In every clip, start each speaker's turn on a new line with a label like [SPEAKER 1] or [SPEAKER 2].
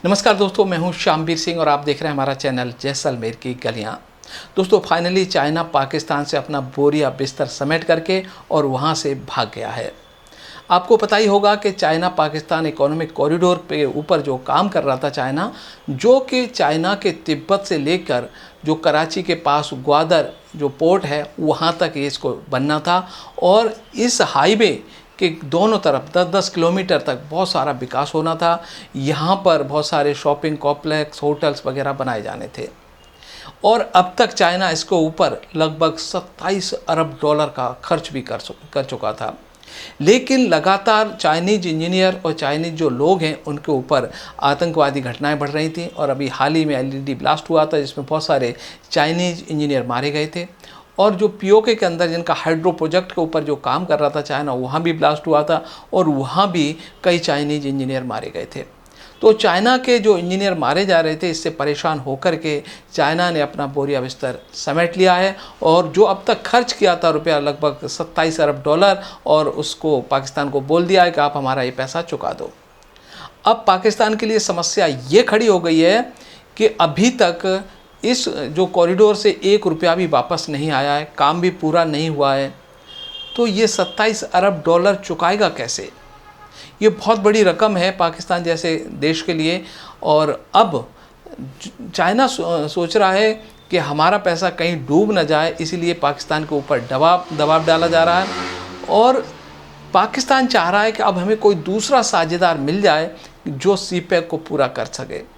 [SPEAKER 1] नमस्कार दोस्तों, मैं हूं श्यामवीर सिंह और आप देख रहे हैं हमारा चैनल जैसलमेर की गलियां। दोस्तों, फाइनली चाइना पाकिस्तान से अपना बोरिया बिस्तर समेट करके और वहां से भाग गया है। आपको पता ही होगा कि चाइना पाकिस्तान इकोनॉमिक कॉरिडोर पे ऊपर जो काम कर रहा था चाइना, जो कि चाइना के तिब्बत से लेकर जो कराची के पास ग्वादर जो पोर्ट है वहाँ तक ये इसको बनना था। और इस हाईवे के दोनों तरफ 10-10 किलोमीटर तक बहुत सारा विकास होना था। यहाँ पर बहुत सारे शॉपिंग कॉम्प्लेक्स, होटल्स वगैरह बनाए जाने थे। और अब तक चाइना इसको ऊपर लगभग 27 अरब डॉलर का खर्च भी कर चुका था। लेकिन लगातार चाइनीज इंजीनियर और चाइनीज जो लोग हैं उनके ऊपर आतंकवादी घटनाएं बढ़ रही थी। और अभी हाल ही में एलईडी ब्लास्ट हुआ था जिसमें बहुत सारे चाइनीज इंजीनियर मारे गए थे। और जो पीओके के अंदर जिनका हाइड्रो प्रोजेक्ट के ऊपर जो काम कर रहा था चाइना, वहाँ भी ब्लास्ट हुआ था और वहाँ भी कई चाइनीज इंजीनियर मारे गए थे। तो चाइना के जो इंजीनियर मारे जा रहे थे, इससे परेशान होकर के चाइना ने अपना बोरिया बिस्तर समेट लिया है। और जो अब तक खर्च किया था रुपया लगभग 27 अरब डॉलर, और उसको पाकिस्तान को बोल दिया है कि आप हमारा ये पैसा चुका दो। अब पाकिस्तान के लिए समस्या ये खड़ी हो गई है कि अभी तक इस जो कॉरिडोर से 1 रुपया भी वापस नहीं आया है, काम भी पूरा नहीं हुआ है। तो ये 27 अरब डॉलर चुकाएगा कैसे? ये बहुत बड़ी रकम है पाकिस्तान जैसे देश के लिए। और अब चाइना सोच रहा है कि हमारा पैसा कहीं डूब न जाए, इसीलिए पाकिस्तान के ऊपर दबाव डाला जा रहा है। और पाकिस्तान चाह रहा है कि अब हमें कोई दूसरा साझेदार मिल जाए जो सीपैक को पूरा कर सके।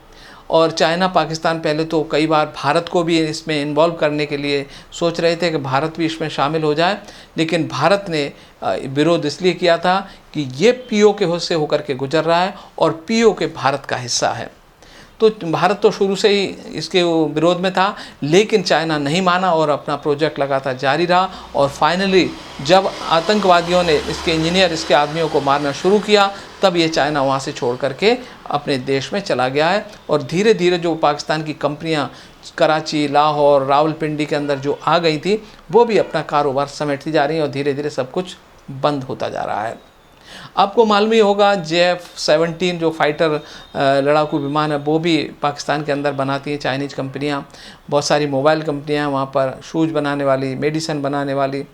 [SPEAKER 1] और चाइना पाकिस्तान पहले तो कई बार भारत को भी इसमें इन्वॉल्व करने के लिए सोच रहे थे कि भारत भी इसमें शामिल हो जाए, लेकिन भारत ने विरोध इसलिए किया था कि ये पीओके से होकर के गुजर रहा है और पीओके भारत का हिस्सा है। तो भारत तो शुरू से ही इसके विरोध में था, लेकिन चाइना नहीं माना और अपना प्रोजेक्ट लगातार जारी रहा। और फाइनली जब आतंकवादियों ने इसके इंजीनियर, इसके आदमियों को मारना शुरू किया, तब ये चाइना वहाँ से छोड़ करके अपने देश में चला गया है। और धीरे धीरे जो पाकिस्तान की कंपनियाँ कराची, लाहौर, रावलपिंडी के अंदर जो आ गई थी, वो भी अपना कारोबार समेटती जा रही हैं और धीरे धीरे सब कुछ बंद होता जा रहा है। आपको मालूम ही होगा JF-17 जो फाइटर लड़ाकू विमान है, वो भी पाकिस्तान के अंदर बनाती हैं चाइनीज़ कंपनियां। बहुत सारी मोबाइल कंपनियां वहाँ पर, शूज़ बनाने वाली, मेडिसिन बनाने वाली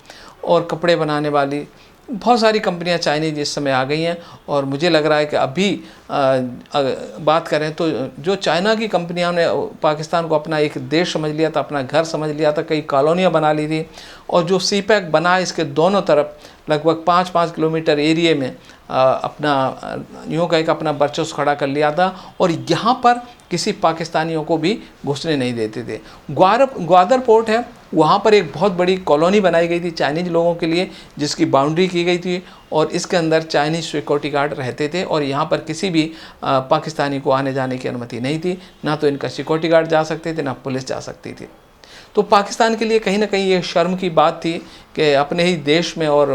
[SPEAKER 1] और कपड़े बनाने वाली बहुत सारी कंपनियां चाइनीज इस समय आ गई हैं। और मुझे लग रहा है कि अभी बात करें तो जो चाइना की कंपनियों ने पाकिस्तान को अपना एक देश समझ लिया था, अपना घर समझ लिया था, कई कॉलोनियाँ बना ली थी। और जो सीपैक बना, इसके दोनों तरफ लगभग 5-5 किलोमीटर एरिए में अपना यूँ कह के अपना वर्चस्व खड़ा कर लिया था। और यहाँ पर किसी पाकिस्तानियों को भी घुसने नहीं देते थे। ग्वादर पोर्ट है, वहाँ पर एक बहुत बड़ी कॉलोनी बनाई गई थी चाइनीज़ लोगों के लिए, जिसकी बाउंड्री की गई थी। और इसके अंदर चाइनीज़ सिक्योरिटी गार्ड रहते थे और यहाँ पर किसी भी पाकिस्तानी को आने जाने की अनुमति नहीं थी। ना तो इनका सिक्योरिटी गार्ड जा सकते थे, ना पुलिस जा सकती थी। तो पाकिस्तान के लिए कहीं ना कहीं ये शर्म की बात थी कि अपने ही देश में और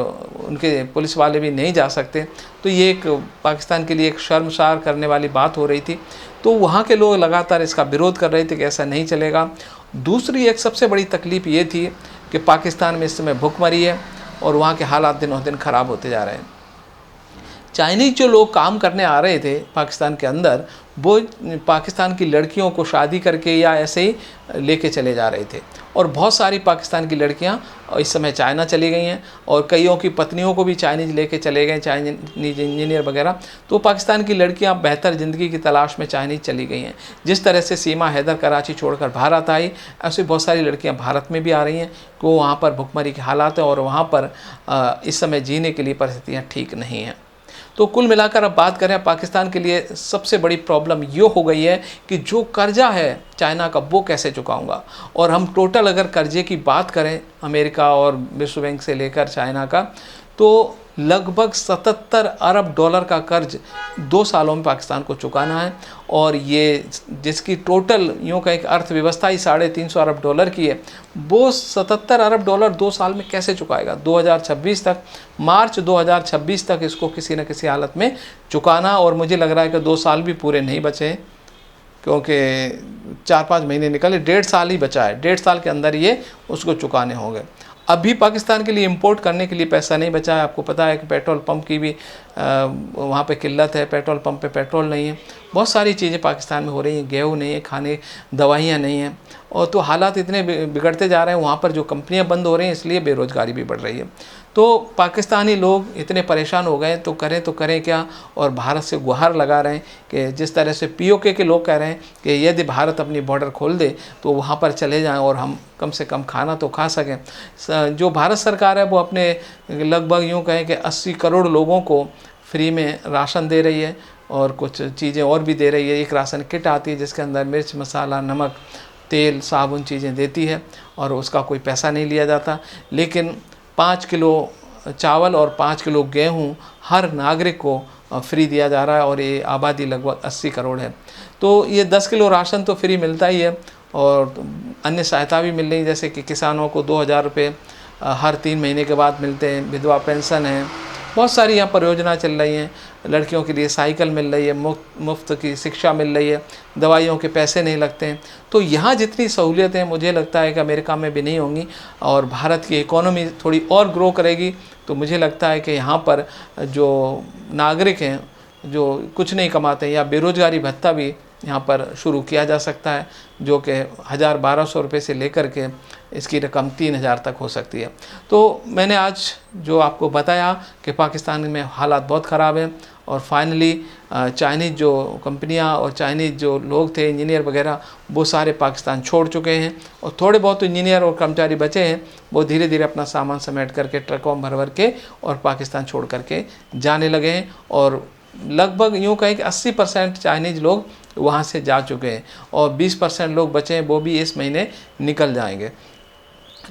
[SPEAKER 1] उनके पुलिस वाले भी नहीं जा सकते। तो ये एक पाकिस्तान के लिए एक शर्मसार करने वाली बात हो रही थी। तो वहाँ के लोग लगातार इसका विरोध कर रहे थे कि ऐसा नहीं चलेगा। दूसरी एक सबसे बड़ी तकलीफ़ ये थी कि पाकिस्तान में इस समय भुखमरी है और वहाँ के हालात दिनों दिन ख़राब होते जा रहे हैं। चाइनीज़ जो लोग काम करने आ रहे थे पाकिस्तान के अंदर, वो पाकिस्तान की लड़कियों को शादी करके या ऐसे ही लेके चले जा रहे थे। और बहुत सारी पाकिस्तान की लड़कियां इस समय चाइना चली गई हैं और कईयों की पत्नियों को भी चाइनीज़ लेके चले गए, चाइनीज़ इंजीनियर वगैरह। तो पाकिस्तान की लड़कियां बेहतर ज़िंदगी की तलाश में चाइनीज़ चली गई हैं। जिस तरह से सीमा हैदर कराची छोड़कर भारत आई, ऐसे बहुत सारी लड़कियां भारत में भी आ रही हैं कि वहाँ पर भुखमरी के हालात हैं और वहाँ पर इस समय जीने के लिए परिस्थितियाँ ठीक नहीं हैं। तो कुल मिलाकर अब बात करें, पाकिस्तान के लिए सबसे बड़ी प्रॉब्लम ये हो गई है कि जो कर्जा है चाइना का, वो कैसे चुकाऊंगा। और हम टोटल अगर कर्जे की बात करें अमेरिका और विश्व बैंक से लेकर चाइना का, तो लगभग 77 अरब डॉलर का कर्ज 2 सालों में पाकिस्तान को चुकाना है। और ये जिसकी टोटल यूँ का एक अर्थव्यवस्था ही 350 अरब डॉलर की है, वो 77 अरब डॉलर 2 साल में कैसे चुकाएगा? 2026 तक, मार्च 2026 तक इसको किसी न किसी हालत में चुकाना। और मुझे लग रहा है कि 2 साल भी पूरे नहीं बचे, क्योंकि 4-5 महीने निकले, 1.5 साल ही बचा है। 1.5 साल के अंदर ये उसको चुकाने होंगे। अभी पाकिस्तान के लिए इंपोर्ट करने के लिए पैसा नहीं बचा है। आपको पता है कि पेट्रोल पंप की भी वहाँ पे किल्लत है, पेट्रोल पंप पे पेट्रोल नहीं है, बहुत सारी चीज़ें पाकिस्तान में हो रही हैं, गेहूँ नहीं है, खाने दवाइयाँ नहीं हैं, और तो हालात इतने बिगड़ते जा रहे हैं। वहाँ पर जो कंपनियाँ बंद हो रही हैं, इसलिए बेरोज़गारी भी बढ़ रही है। तो पाकिस्तानी लोग इतने परेशान हो गए, तो करें क्या, और भारत से गुहार लगा रहे हैं कि जिस तरह से पीओके के लोग कह रहे हैं कि यदि भारत अपनी बॉर्डर खोल दे तो वहाँ पर चले जाएं और हम कम से कम खाना तो खा सकें। जो भारत सरकार है वो अपने लगभग यूँ कहें कि 80 करोड़ लोगों को फ्री में राशन दे रही है, और कुछ चीज़ें और भी दे रही है। एक राशन किट आती है जिसके अंदर मिर्च, मसाला, नमक, तेल, साबुन चीज़ें देती है, और उसका कोई पैसा नहीं लिया जाता। लेकिन 5 किलो चावल और 5 किलो गेहूँ हर नागरिक को फ्री दिया जा रहा है, और ये आबादी लगभग 80 करोड़ है। तो ये 10 किलो राशन तो फ्री मिलता ही है, और अन्य सहायता भी मिल रही है, जैसे कि किसानों को 2000 रुपये हर 3 महीने के बाद मिलते हैं, विधवा पेंशन है, बहुत सारी यहाँ पर योजना चल रही हैं। लड़कियों के लिए साइकिल मिल रही है, मुफ्त की शिक्षा मिल रही है, दवाइयों के पैसे नहीं लगते हैं। तो यहाँ जितनी सहूलियतें मुझे लगता है कि अमेरिका में भी नहीं होंगी, और भारत की इकोनॉमी थोड़ी और ग्रो करेगी। तो मुझे लगता है कि यहाँ पर जो नागरिक हैं जो कुछ नहीं कमाते हैं, या बेरोज़गारी भत्ता भी यहाँ पर शुरू किया जा सकता है, जो कि 1000-1200 रुपये से लेकर के इसकी रकम 3000 तक हो सकती है। तो मैंने आज जो आपको बताया कि पाकिस्तान में हालात बहुत ख़राब हैं, और फाइनली चाइनीज़ जो कंपनियां और चाइनीज़ जो लोग थे, इंजीनियर वगैरह, वो सारे पाकिस्तान छोड़ चुके हैं, और थोड़े बहुत इंजीनियर और कर्मचारी बचे हैं, वो धीरे धीरे अपना सामान समेट करके ट्रकों में भर भर के और पाकिस्तान छोड़ करके जाने लगे हैं। और लगभग यूँ कहें कि 80% चाइनीज़ लोग वहाँ से जा चुके हैं, और 20% लोग बचे हैं, वो भी इस महीने निकल जाएंगे।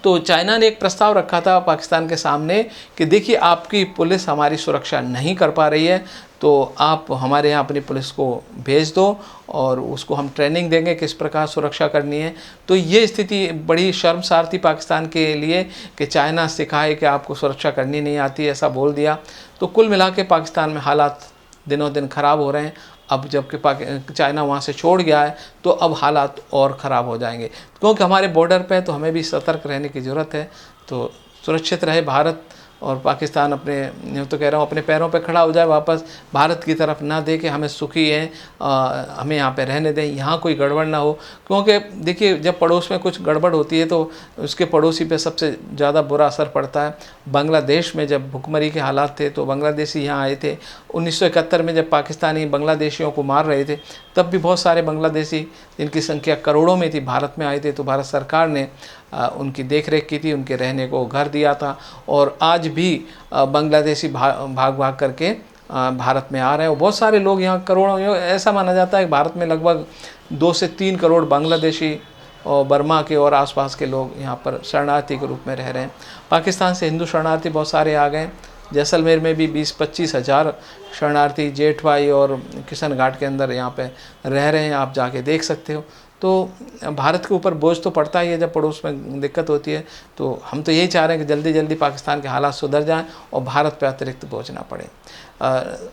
[SPEAKER 1] तो चाइना ने एक प्रस्ताव रखा था पाकिस्तान के सामने कि देखिए, आपकी पुलिस हमारी सुरक्षा नहीं कर पा रही है, तो आप हमारे यहाँ अपनी पुलिस को भेज दो, और उसको हम ट्रेनिंग देंगे किस प्रकार सुरक्षा करनी है। तो ये स्थिति बड़ी शर्मसार थी पाकिस्तान के लिए कि चाइना सिखाए कि आपको सुरक्षा करनी नहीं आती, ऐसा बोल दिया। तो कुल मिला के पाकिस्तान में हालात दिनों दिन ख़राब हो रहे हैं। अब जबकि चाइना वहाँ से छोड़ गया है, तो अब हालात और ख़राब हो जाएंगे, क्योंकि हमारे बॉर्डर पे तो हमें भी सतर्क रहने की ज़रूरत है। तो सुरक्षित रहे भारत, और पाकिस्तान अपने, यूँ तो कह रहा हूँ, अपने पैरों पे खड़ा हो जाए वापस, भारत की तरफ ना दे कि हमें सुखी है, हमें यहाँ पे रहने दें, यहाँ कोई गड़बड़ ना हो। क्योंकि देखिए, जब पड़ोस में कुछ गड़बड़ होती है तो उसके पड़ोसी पे सबसे ज़्यादा बुरा असर पड़ता है। बांग्लादेश में जब भुखमरी के हालात थे, तो बांग्लादेशी यहाँ आए थे। 1971 में जब पाकिस्तानी बांग्लादेशियों को मार रहे थे, तब भी बहुत सारे बांग्लादेशी, जिनकी संख्या करोड़ों में थी, भारत में आए थे। तो भारत सरकार ने उनकी देख रेख की थी, उनके रहने को घर दिया था, और आज भी बांग्लादेशी भाग भाग करके भारत में आ रहे हैं। और बहुत सारे लोग यहाँ, करोड़ों, ऐसा माना जाता है कि भारत में लगभग 2 से 3 करोड़ बांग्लादेशी और बर्मा के और आसपास के लोग यहाँ पर शरणार्थी के रूप में रह रहे हैं। पाकिस्तान से हिंदू शरणार्थी बहुत सारे आ गए। जैसलमेर में भी 20-25 हज़ार शरणार्थी जेठवाई और किशन घाट के अंदर यहाँ पे रह रहे हैं, आप जाके देख सकते हो। तो भारत के ऊपर बोझ तो पड़ता ही है जब पड़ोस में दिक्कत होती है। तो हम तो यही चाह रहे हैं कि जल्दी जल्दी पाकिस्तान के हालात सुधर जाएं और भारत पे अतिरिक्त बोझ ना पड़े।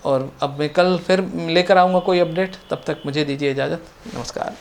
[SPEAKER 1] और अब मैं कल फिर लेकर आऊँगा कोई अपडेट, तब तक मुझे दीजिए इजाज़त। नमस्कार।